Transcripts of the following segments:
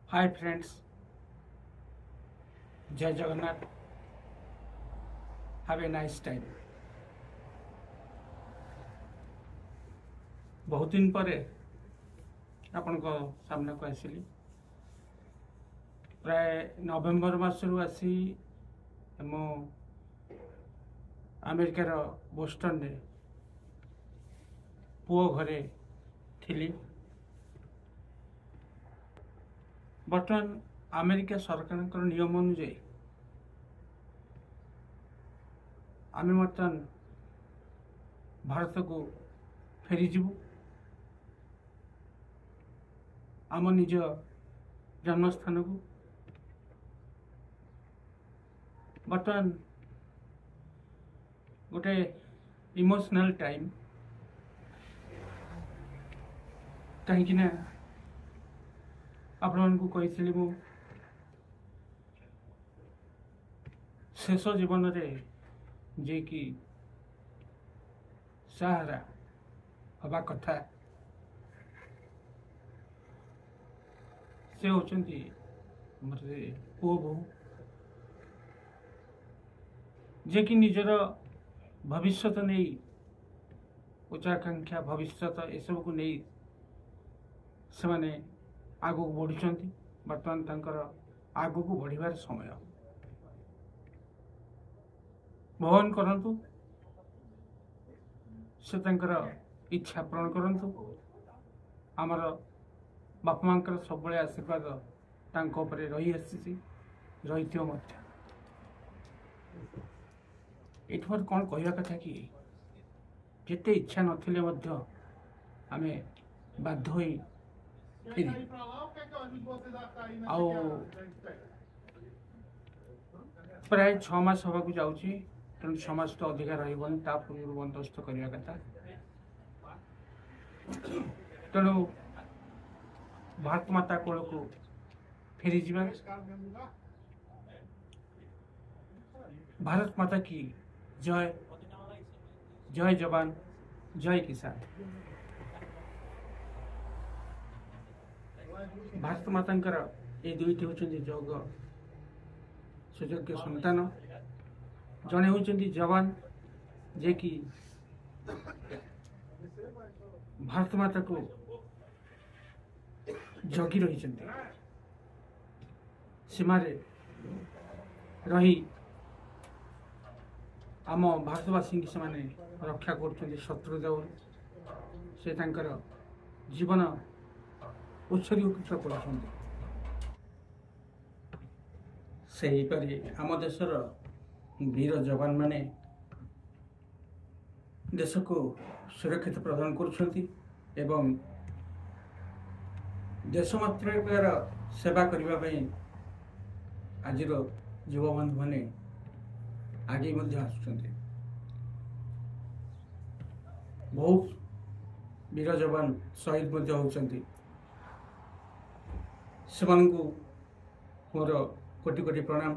Hi friends, जय Jagannath. Have a nice time. बहुत दिन पर आपण को सामने को आसिली। प्राय नवेम्बर मासरू आसी मु अमेरिकार बोस्टन रे पुओ घरे थिली। बर्तमान अमेरिका सरकार नियम अनुଯାयी आम बर्तमान भारत को फेरीजु आम निज जन्मस्थान को। बर्तमान गोटे इमोशनल टाइम कहीं आपण को कही मु शेष जीवन रे जे कि सहारा हवा कथा से होचंती मते पुओ बहु जे कि निजर भविष्यत नहीं उच्चाकांक्षा भविष्यत एसब को नहीं से माने आगु को बढ़ुचंती। वर्तमान तांकर आगु को बढ़िबार समय भगवान करंतु से तांकर इच्छा पूर्ण करंतु। आमर बापा मांकर सब आशीर्वाद तांको उपरे रही आसी रही मध्य। एठर कौन कहवा कथा कि जिते इच्छा नथिले मध्य आमे बाध्य होई फिरी आउ प्राय 6 मास हवा को जाउची। तेणु 6 मास तो अधिकार रही ता पूर्व बंदोबस्त करने कथा। तेणु भारत माता कोल को फेरी जीवा। भारत माता की जय। जय जवान जय किसान। भारत मातांकर ये दुईटी होचंदी जोग सुयोग्य संतान। जड़े होचंदी जवान जे कि भारत माता को जगी रही सीमारे रही आम भारतवासी की से रक्षा कर शत्रु देव से तांकर जीवन उत्सर्गीकृत कर। सेहीपरि आम देशर वीर जवान माने देश को सुरक्षित प्रदान करुछंती एवं देशमातृकार सेवा करबा पई आजिर युवा बंधु माने आगे मध्य आसुछंती। बहुत वीर जवान शहीद मध्य होउछंती। सेमानकु मोर कोटि कोटि प्रणाम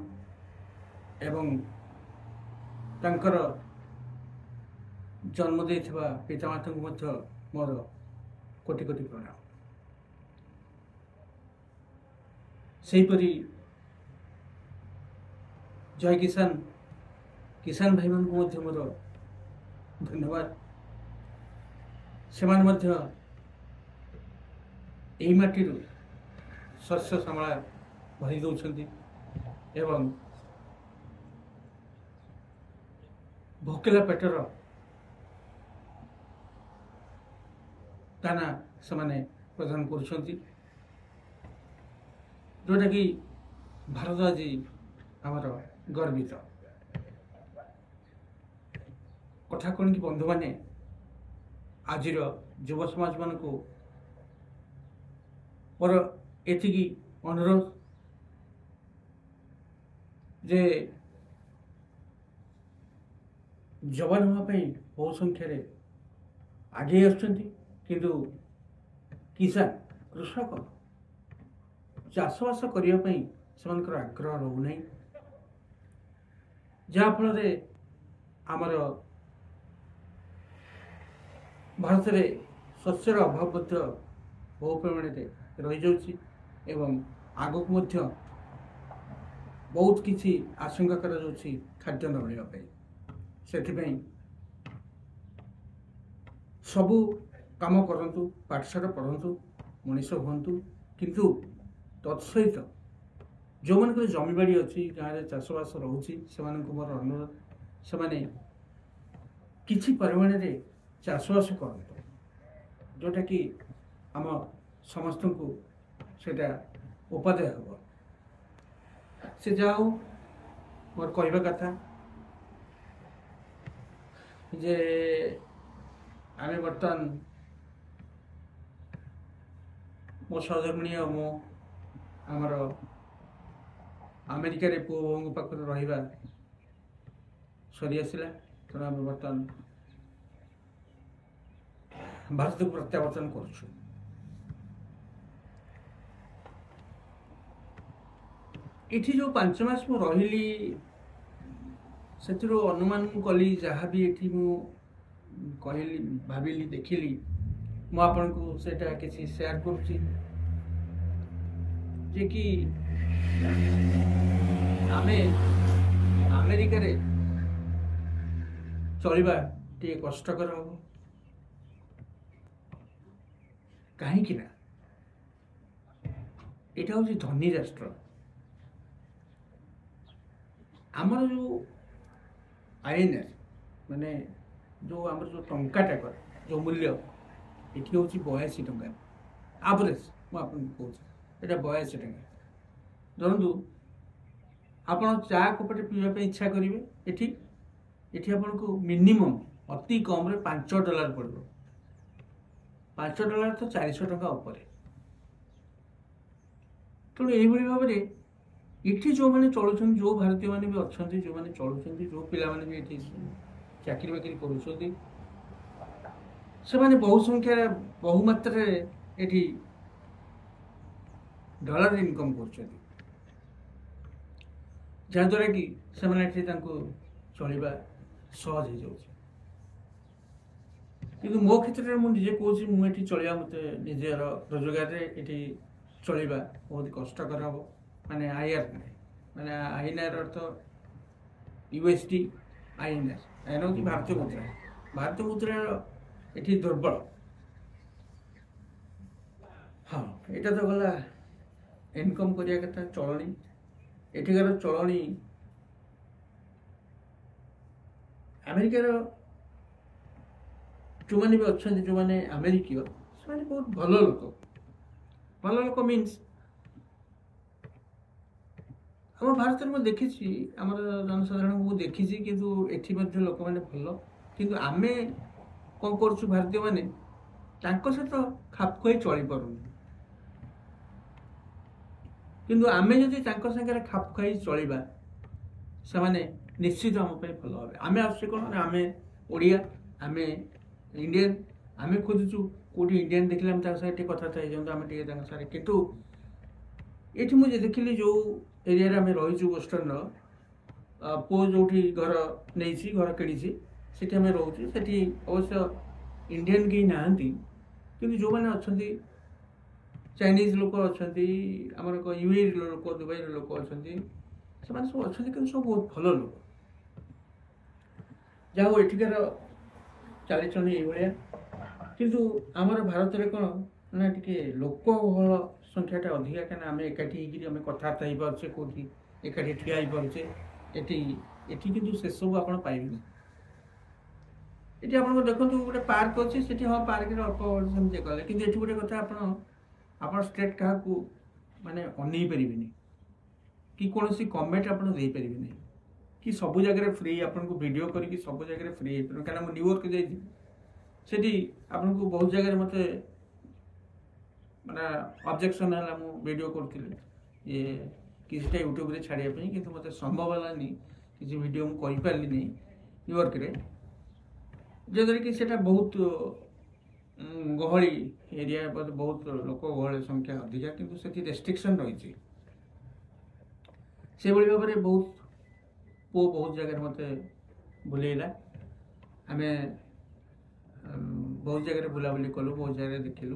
एवं तांकर जन्म देथिबा पितामाता को मध्य मोर कोटि कोटि प्रणाम। सेहीपरि जय किसान किसान भाई मान को मध्य मोर धन्यवाद। सेमान मध्य एही माटीरु शस्य श्यामला भरी दौरान एवं भोकिला पेटर दाना से प्रदान कर जोटा कि भारत आज आमर गर्वित कथा कौन कि बंधु माने आज युव समाज मान को मोर एतिकी अनुरोध जे जवान होगापी बहु संख्यार आगे आसु किसान कृषक चाषबास करने से आग्रह रोना जहाँफल आमर भारत में शस्यर अभाव बहु परिमाण रही जाउछि एवं ଆଗକୁ ମଧ୍ୟ ବହୁତ କିଛି ଆଶଙ୍କା କରାଯାଉଛି ଖାଦ୍ୟ ନ ମିଳିବା ପାଇଁ। ସେଥିପାଇଁ ସବୁ କାମ କରନ୍ତୁ, ପାଠଶାଠ ପଢ଼ନ୍ତୁ, ମଣିଷ ହୁଅନ୍ତୁ, କିନ୍ତୁ ତତ୍ସହିତ ଯେଉଁମାନଙ୍କର ଜମିବାଡ଼ି ଅଛି, ଗାଁରେ ଚାଷବାସ ରହୁଛି, ସେମାନଙ୍କୁ ମୋର ଅନୁରୋଧ, ସେମାନେ କିଛି ପରିମାଣରେ ଚାଷବାସ କରନ୍ତୁ, ଯେଉଁଟାକି ଆମ ସମସ୍ତଙ୍କୁ ସେଇଟା ଉପାଦେୟ ହେବ। ସେ ଯାହା ହଉ, ମୋର କହିବା କଥା ଯେ ଆମେ ବର୍ତ୍ତମାନ ମୋ ସହଧର୍ମିଣୀ ଆଉ ମୁଁ ଆମର ଆମେରିକାରେ ପୁଅ ବୋହୂଙ୍କ ପାଖରେ ରହିବା ସରିଆସିଲା। ତେଣୁ ଆମେ ବର୍ତ୍ତମାନ ଭାରତକୁ ପ୍ରତ୍ୟାବର୍ତ୍ତନ କରୁଛୁ। ଏଠି ଯେଉଁ 5 ମାସ ମୁଁ ରହିଲି, ସେଥିରୁ ଅନୁମାନ ମୁଁ କଲି, ଯାହା ବି ଏଠି ମୁଁ କହିଲି, ଭାବିଲି, ଦେଖିଲି, ମୁଁ ଆପଣଙ୍କୁ ସେଇଟା କିଛି ସେୟାର କରୁଛି। ଯେ କି ଆମେ ଆମେରିକାରେ ଚଳିବା ଟିକେ କଷ୍ଟକର ହେବ। କାହିଁକି ନା ଏଇଟା ହେଉଛି ଧନୀ ରାଷ୍ଟ୍ର। ଆମର ଯେଉଁ ଆଇଏନ୍ଏସ୍ ମାନେ ଯେଉଁ ଆମର ଯେଉଁ ଟଙ୍କାଟା ଯେଉଁ ମୂଲ୍ୟ ଏଠି ହେଉଛି 82 ଟଙ୍କା ଆଭରେଜ। ମୁଁ ଆପଣଙ୍କୁ କହୁଛି ଏଇଟା 82 ଟଙ୍କା। ଧରନ୍ତୁ ଆପଣ ଚା କପଟେ ପିଇବା ପାଇଁ ଇଚ୍ଛା କରିବେ, ଏଠି ଆପଣଙ୍କୁ ମିନିମମ୍ ଅତି କମ୍ରେ $5 ପଡ଼ିବ। $5 ତ 400 ଟଙ୍କା ଉପରେ। ତେଣୁ ଏଇଭଳି ଭାବରେ ଏଠି ଯେଉଁମାନେ ଚଳୁଛନ୍ତି, ଯେଉଁ ଭାରତୀୟମାନେ ବି ଅଛନ୍ତି, ଯେଉଁମାନେ ଚଳୁଛନ୍ତି, ଯେଉଁ ପିଲାମାନେ ବି ଏଠି ଚାକିରି ବାକିରି କରୁଛନ୍ତି, ସେମାନେ ବହୁ ମାତ୍ରାରେ ଏଠି ଡଲାର ଇନକମ୍ କରୁଛନ୍ତି, ଯାହାଦ୍ୱାରା କି ସେମାନେ ଏଠି ତାଙ୍କୁ ଚଳିବା ସହଜ ହେଇଯାଉଛି। କିନ୍ତୁ ମୋ କ୍ଷେତ୍ରରେ ମୁଁ ନିଜେ କହୁଛି, ମୁଁ ଏଠି ଚଳିବା, ମୋତେ ନିଜର ରୋଜଗାରରେ ଏଠି ଚଳିବା ବହୁତ କଷ୍ଟକର ହେବ। ମାନେ ମାନେ ଆଇଏନ୍ଆର୍ ଅର୍ଥ USD INR ହେଉଛି ଭାରତୀୟ ମୁଦ୍ରା। ଭାରତୀୟ ମୁଦ୍ରାର ଏଠି ଦୁର୍ବଳ। ହଁ, ଏଇଟା ତ ଗଲା ଇନକମ୍ କରିବା କଥା, ଚଳଣି। ଏଠିକାର ଚଳଣି ଆମେରିକାର ଯେଉଁମାନେ ବି ଅଛନ୍ତି, ଯେଉଁମାନେ ଆମେରିକୀୟ, ସେମାନେ ବହୁତ ଭଲ ଲୋକ। ଭଲ ଲୋକ ମିନ୍ସ ଆମ ଭାରତରେ ମୁଁ ଦେଖିଛି, ଆମର ଜନସାଧାରଣଙ୍କୁ ମୁଁ ଦେଖିଛି, କିନ୍ତୁ ଏଠି ମଧ୍ୟ ଲୋକମାନେ ଭଲ। କିନ୍ତୁ ଆମେ କ'ଣ କରୁଛୁ, ଭାରତୀୟମାନେ ତାଙ୍କ ସହିତ ଖାପ ଖୁଆଇ ଚଳିପାରୁନୁ। କିନ୍ତୁ ଆମେ ଯଦି ତାଙ୍କ ସାଙ୍ଗରେ ଖାପ ଖୁଆଇ ଚଳିବା, ସେମାନେ ନିଶ୍ଚିତ ଆମ ପାଇଁ ଭଲ ହେବେ। ଆମେ ଆସୁଛେ କ'ଣ ନା, ଆମେ ଓଡ଼ିଆ, ଆମେ ଇଣ୍ଡିଆନ୍, ଆମେ ଖୋଜୁଛୁ କେଉଁଠି ଇଣ୍ଡିଆନ୍ ଦେଖିଲେ ଆମେ ତାଙ୍କ ସାଙ୍ଗେ ଟିକେ କଥାବାର୍ତ୍ତା ହେଇଯାଆନ୍ତୁ, ଆମେ ଟିକେ ତାଙ୍କ ସାଙ୍ଗରେ। କିନ୍ତୁ ଏଠି ମୁଁ ଯେ ଦେଖିଲି, ଯେଉଁ ଏରିଆରେ ଆମେ ରହିଛୁ, ବୋଷ୍ଟନର, ପୁଅ ଯେଉଁଠି ଘର ନେଇଛି, ଘର କିଣିଛି, ସେଠି ଆମେ ରହୁଛୁ। ସେଠି ଅବଶ୍ୟ ଇଣ୍ଡିଆନ୍ କେହି ନାହାନ୍ତି, କିନ୍ତୁ ଯେଉଁମାନେ ଅଛନ୍ତି, ଚାଇନିଜ୍ ଲୋକ ଅଛନ୍ତି, ଆମର UAE ଲୋକ, ଦୁବାଇର ଲୋକ ଅଛନ୍ତି, ସେମାନେ ସବୁ ଅଛନ୍ତି, କିନ୍ତୁ ସବୁ ବହୁତ ଭଲ ଲୋକ। ଯାହା ହଉ, ଏଠିକାର ଚାଲିଚଳଣି ଏଇଭଳିଆ। କିନ୍ତୁ ଆମର ଭାରତରେ କ'ଣ ନା, ଟିକେ ଲୋକବଳ ସଂଖ୍ୟାଟା ଅଧିକା, କାହିଁକିନା ଆମେ ଏକାଠି ହେଇକିରି ଆମେ କଥାବାର୍ତ୍ତା ହେଇପାରୁଛେ, କେଉଁଠି ଏକାଠି ଠିଆ ହେଇପାରୁଛେ। ଏଠି କିନ୍ତୁ ସେସବୁ ଆପଣ ପାଇବେନି। ଏଠି ଆପଣଙ୍କୁ ଦେଖନ୍ତୁ, ଗୋଟେ ପାର୍କ ଅଛି, ସେଠି ହଁ ପାର୍କରେ ଅଳ୍ପ ସେମିତି କଲେ, କିନ୍ତୁ ଏଠି ଗୋଟେ କଥା, ଆପଣ ଷ୍ଟ୍ରେଟ୍ କାହାକୁ ମାନେ ଅନେଇ ପାରିବେନି, କି କୌଣସି କମେଣ୍ଟ ଆପଣ ଦେଇପାରିବେନି, କି ସବୁ ଜାଗାରେ ଫ୍ରି ଆପଣଙ୍କୁ ଭିଡ଼ିଓ କରିକି ସବୁ ଜାଗାରେ ଫ୍ରି ହେଇପାରିବ। କାହିଁକିନା ମୁଁ ନ୍ୟୁୟର୍କ ଯାଇଥିଲି, ସେଠି ଆପଣଙ୍କୁ ବହୁତ ଜାଗାରେ ମୋତେ ମାନେ ଅବଜେକ୍ସନ୍ ହେଲା। ମୁଁ ଭିଡ଼ିଓ କରୁଥିଲି କିଛିଟା ୟୁଟ୍ୟୁବରେ ଛାଡ଼ିବା ପାଇଁ, କିନ୍ତୁ ମୋତେ ସମ୍ଭବ ହେଲାନି, କିଛି ଭିଡ଼ିଓ ମୁଁ କରିପାରିଲିନି ନ୍ୟୁୟର୍କରେ, ଯଦ୍ୱାରା କି ସେଇଟା ବହୁତ ଗହଳି ଏରିଆ, ବହୁତ ଲୋକ ଗହଳି ସଂଖ୍ୟା ଅଧିକା, କିନ୍ତୁ ସେଠି ରେଷ୍ଟ୍ରିକ୍ସନ୍ ରହିଛି। ସେଭଳି ଭାବରେ ପୁଅ ବହୁତ ଜାଗାରେ ମୋତେ ବୁଲେଇଲା। ଆମେ ବହୁତ ଜାଗାରେ ବୁଲାବୁଲି କଲୁ, ବହୁତ ଜାଗାରେ ଦେଖିଲୁ,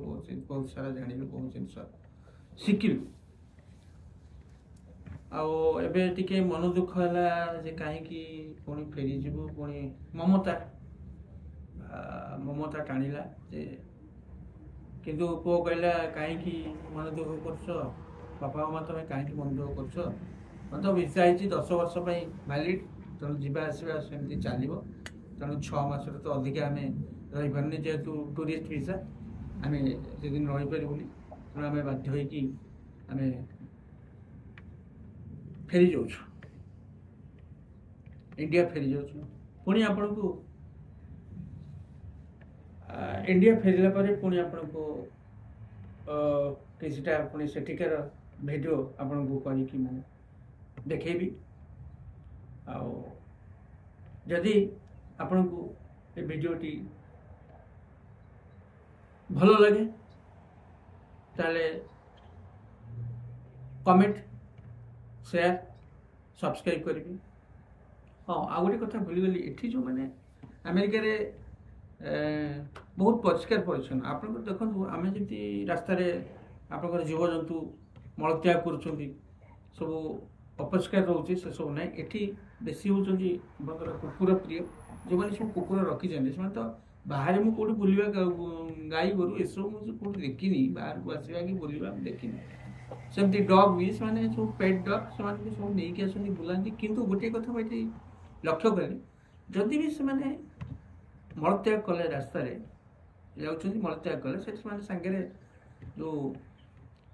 ବହୁତ ସାରା ଜାଣିଲୁ, ବହୁତ ଜିନିଷ ଶିଖିଲୁ। एबे टिके मन दुख है जे कहीं पुणी फेरीज पुणी ममता ममता टाणिला जे किंतु पुओ कहला कहीं मन दुख कर बापा माँ तुम कहीं मन दुख कर मत वीसा 10 वर्ष भैलिड तेणु जावासवा सेमती चलो तेणु 6 मास तो अधिक आम रही पारे जेहेतु टूरिस्ट वीसा आम से दिन रही पारूनी तेणु आम बाध्य आम फेरी जाऊँ इंडिया फेरी जाऊँ पुणी आपण को इंडिया फेरला पर पुणी आपण को किसीटा पुणी सेठिकार वीडियो आपण को करी मैं देखेबी जदि आपण को ये वीडियोटी भल लगे ताले कमेंट शेयर सब्सक्राइब करी हाँ आ गोटे कथा भूलीगली एठी जो मैंने अमेरिका रे बहुत परिष्कार परिच्छन्न आप देखो आम जमी रास्तार आप जीवजंतु मलत्याग कर सब अपरिष्कार रोचे से सब ना ये बेसी होती कुकुर प्रिय जो मैंने सब कुकुर रखी से तो बाहर मुझे कौट बुलवा गाई गोरु ये सब मुझे कौट देखनी बाहर को आसवा कि बुलवा देखनी सेमती डग भी से सब पेट डग से सब नहीं आस बुलाती किंतु गोटे कथा ये लक्ष्य कले जदि भी से मलत्याग कले रास्त मलत्याग कले से सांगे जो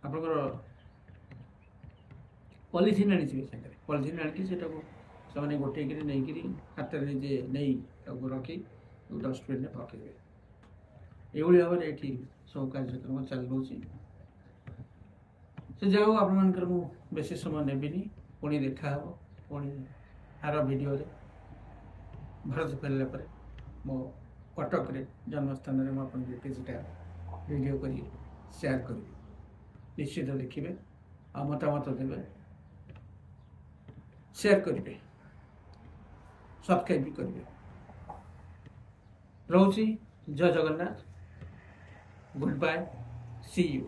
आप पॉलिथिन आनी सांगे पॉलिथिन आनिकी से गोटे नहीं हाथ में जे नहीं रखी डस्टबिन में पकड़े ये भाव में ये सब कार्यक्रम चलो से जाओ आप बेसी समय नेबिनी पुणी देखा पुणी आर वीडियो भारत फेरला पर मो कटक रे जन्मस्थान में मुझे किसीटा वीडियो कर शेयर करी निश्चित देखिए आ मतामत देवे शेयर करेंगे सब्सक्राइब भी करेंगे रोची जय Jagannath good bye see you.